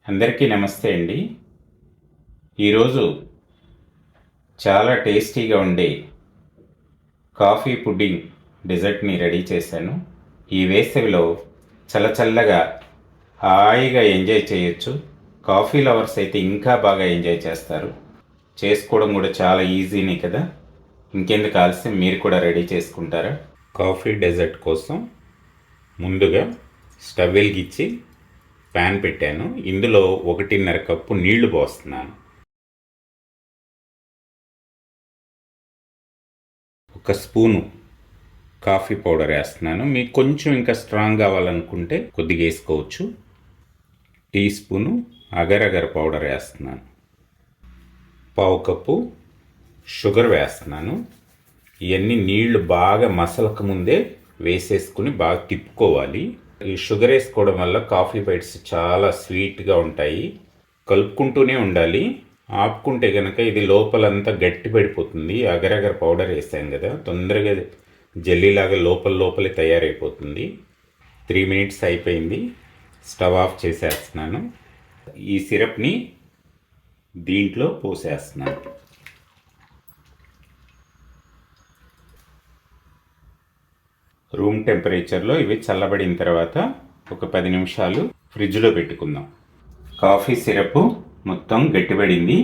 అందరికీ నమస్తే అండి. ఈరోజు చాలా టేస్టీగా ఉండే కాఫీ పుడ్డింగ్ డెజర్ట్ని రెడీ చేశాను. ఈ వేసవిలో చల్లచల్లగా హాయిగా ఎంజాయ్ చేయొచ్చు. కాఫీ లవర్స్ అయితే ఇంకా బాగా ఎంజాయ్ చేస్తారు. చేసుకోవడం కూడా చాలా ఈజీనే కదా. ఇంకెందుకు ఆలస్యం, మీరు కూడా రెడీ చేసుకుంటారా? కాఫీ డెజర్ట్ కోసం ముందుగా స్టవ్ వెలిగించి ప్యాన్ పెట్టాను. ఇందులో 1.5 కప్పు నీళ్లు పోస్తున్నాను. ఒక స్పూను కాఫీ పౌడర్ వేస్తున్నాను. మీకు కొంచెం ఇంకా స్ట్రాంగ్ కావాలనుకుంటే కొద్దిగా వేసుకోవచ్చు. టీ స్పూను అగరగర పౌడర్ వేస్తున్నాను. పావు కప్పు షుగర్ వేస్తున్నాను. ఇవన్నీ నీళ్లు బాగా మసలక ముందే వేసేసుకుని బాగా తిప్పుకోవాలి. ఈ షుగర్ వేసుకోవడం వల్ల కాఫీ బైట్స్ చాలా స్వీట్గా ఉంటాయి. కలుపుకుంటూనే ఉండాలి. ఆపుకుంటే కనుక ఇది లోపలంతా గట్టి పడిపోతుంది. అగరగర పౌడర్ వేసాం కదా, తొందరగా జల్లీలాగా లోపలే తయారైపోతుంది. 3 మినిట్స్ అయిపోయింది. స్టవ్ ఆఫ్ చేసేస్తున్నాను. ఈ సిరప్ని దీంట్లో పోసేస్తున్నాను. రూమ్ టెంపరేచర్లో ఇవి చల్లబడిన తర్వాత ఒక 10 నిమిషాలు ఫ్రిడ్జ్లో పెట్టుకుందాం. కాఫీ సిరప్ మొత్తం గట్టిపడింది.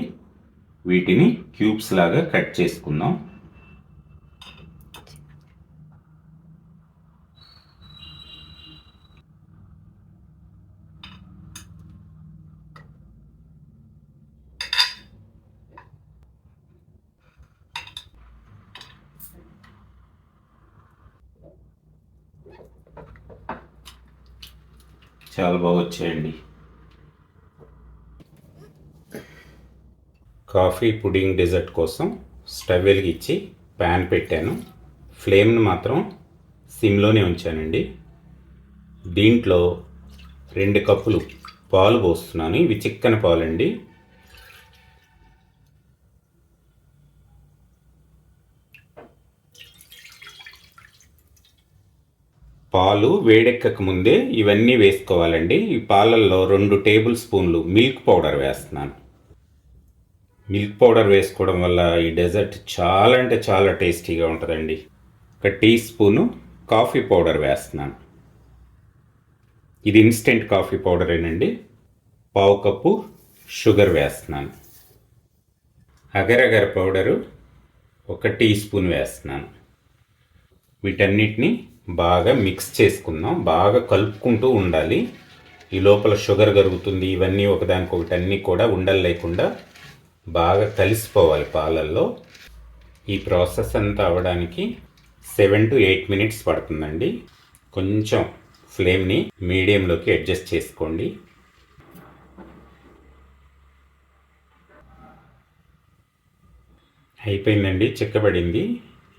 వీటిని క్యూబ్స్ లాగా కట్ చేసుకుందాం. చాలా బాగా వచ్చాయండి. కాఫీ పుడింగ్ డెజర్ట్ కోసం స్టవ్ వెలిగించి ప్యాన్ పెట్టాను. ఫ్లేమ్ను మాత్రం సిమ్లోనే ఉంచానండి. దీంట్లో 2 కప్పులు పాలు పోస్తున్నాను. ఇవి చిక్కని పాలండి. పాలు వేడెక్కక ముందే ఇవన్నీ వేసుకోవాలండి. ఈ పాలల్లో 2 టేబుల్ స్పూన్లు మిల్క్ పౌడర్ వేస్తున్నాను. మిల్క్ పౌడర్ వేసుకోవడం వల్ల ఈ డెజర్ట్ చాలా అంటే చాలా టేస్టీగా ఉంటుందండి. 1 టీ స్పూను కాఫీ పౌడర్ వేస్తున్నాను. ఇది ఇన్స్టెంట్ కాఫీ పౌడరేనండి. పావు కప్పు షుగర్ వేస్తున్నాను. అగరగర పౌడరు 1 టీ స్పూన్ వేస్తున్నాను. వీటన్నిటిని బాగా మిక్స్ చేసుకుందాం. బాగా కలుపుకుంటూ ఉండాలి. ఈ లోపల షుగర్ కరుగుతుంది. ఇవన్నీ ఒకదానికొకటి అన్నీ కూడా ఉండలు లేకుండా బాగా కలిసిపోవాలి పాలల్లో. ఈ ప్రాసెస్ అంతా అవ్వడానికి 7 to 8 మినిట్స్ పడుతుందండి. కొంచెం ఫ్లేమ్ని మీడియంలోకి అడ్జస్ట్ చేసుకోండి. అయిపోయిందండి, చిక్కబడింది.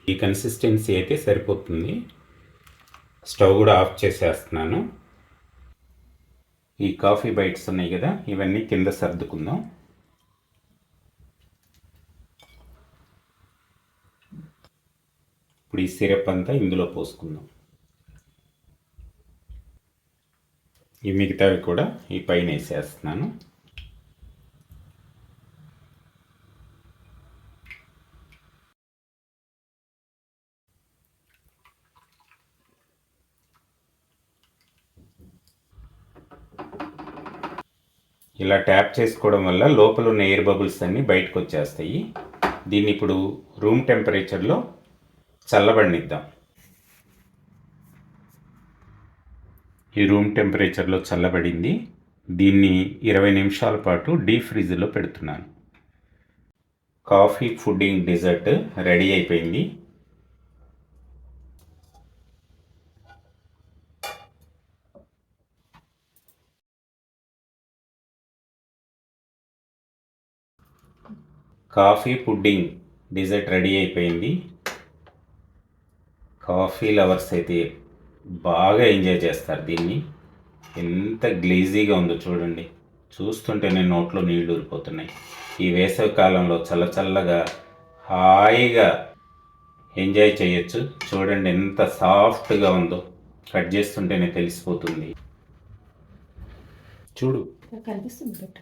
ఈ కన్సిస్టెన్సీ అయితే సరిపోతుంది. స్టవ్ కూడా ఆఫ్ చేసేస్తున్నాను. ఈ కాఫీ బైట్స్ ఉన్నాయి కదా, ఇవన్నీ కింద సర్దుకుందాం. ఇప్పుడు ఈ సిరప్ అంతా ఇందులో పోసుకుందాం. ఈ మిగతావి కూడా ఈ పైన వేసేస్తున్నాను. ఇలా ట్యాప్ చేసుకోవడం వల్ల లోపల ఉన్న ఎయిర్ బబుల్స్ అన్నీ బయటకు వచ్చేస్తాయి. దీన్ని ఇప్పుడు రూమ్ టెంపరేచర్లో చల్లబడినిద్దాం. ఈ రూమ్ టెంపరేచర్లో చల్లబడింది. దీన్ని 20 నిమిషాల పాటు డీప్ ఫ్రీజర్లో పెడుతున్నాను. కాఫీ పుడ్డింగ్ డెజర్ట్ రెడీ అయిపోయింది. కాఫీ పుడ్డింగ్ డెజర్ట్ రెడీ అయిపోయింది. కాఫీ లవర్స్ అయితే బాగా ఎంజాయ్ చేస్తారు దీన్ని. ఎంత గ్లేజీగా ఉందో చూడండి. చూస్తుంటేనే నోట్లో నీళ్లు ఊరిపోతున్నాయి. ఈ వేసవి కాలంలో చల్లగా హాయిగా ఎంజాయ్ చేయొచ్చు. చూడండి ఎంత సాఫ్ట్గా ఉందో, కట్ చేస్తుంటేనే తెలిసిపోతుంది. చూడు. నాకు కనిపిస్తుంది పెట్టు.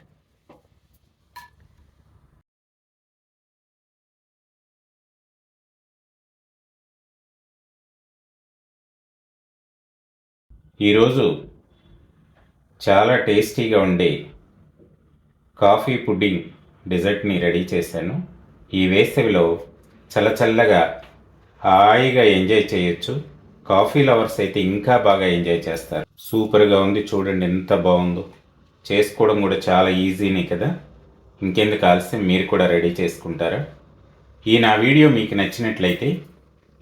ఈరోజు చాలా టేస్టీగా ఉండే కాఫీ పుడ్డింగ్ డెజర్ట్ని రెడీ చేశాను. ఈ వేసవిలో చల్లచల్లగా హాయిగా ఎంజాయ్ చేయొచ్చు. కాఫీ లవర్స్ అయితే ఇంకా బాగా ఎంజాయ్ చేస్తారు. సూపర్గా ఉంది, చూడండి ఎంత బాగుందో. చేసుకోవడం కూడా చాలా ఈజీనే కదా. ఇంకెందుకు ఆలస్యం, మీరు కూడా రెడీ చేసుకుంటారా? ఈ నా వీడియో మీకు నచ్చినట్లయితే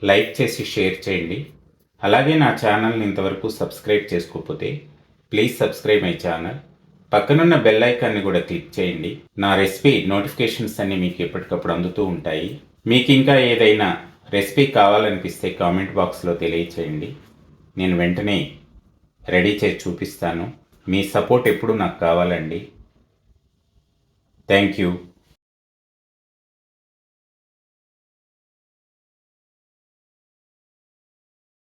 లైక్ చేసి షేర్ చేయండి. అలాగే నా ఛానల్ని ఇంతవరకు సబ్స్క్రైబ్ చేసుకోకపోతే ప్లీజ్ సబ్స్క్రైబ్ మై ఛానల్. పక్కనున్న బెల్ ఐకాన్ని కూడా క్లిక్ చేయండి. నా రెసిపీ నోటిఫికేషన్స్ అన్నీ మీకు ఎప్పటికప్పుడు అందుతూ ఉంటాయి. మీకు ఇంకా ఏదైనా రెసిపీ కావాలనిపిస్తే కామెంట్ బాక్స్లో తెలియచేయండి. నేను వెంటనే రెడీ చేసి చూపిస్తాను. మీ సపోర్ట్ ఎప్పుడు నాకు కావాలండి. Thank you.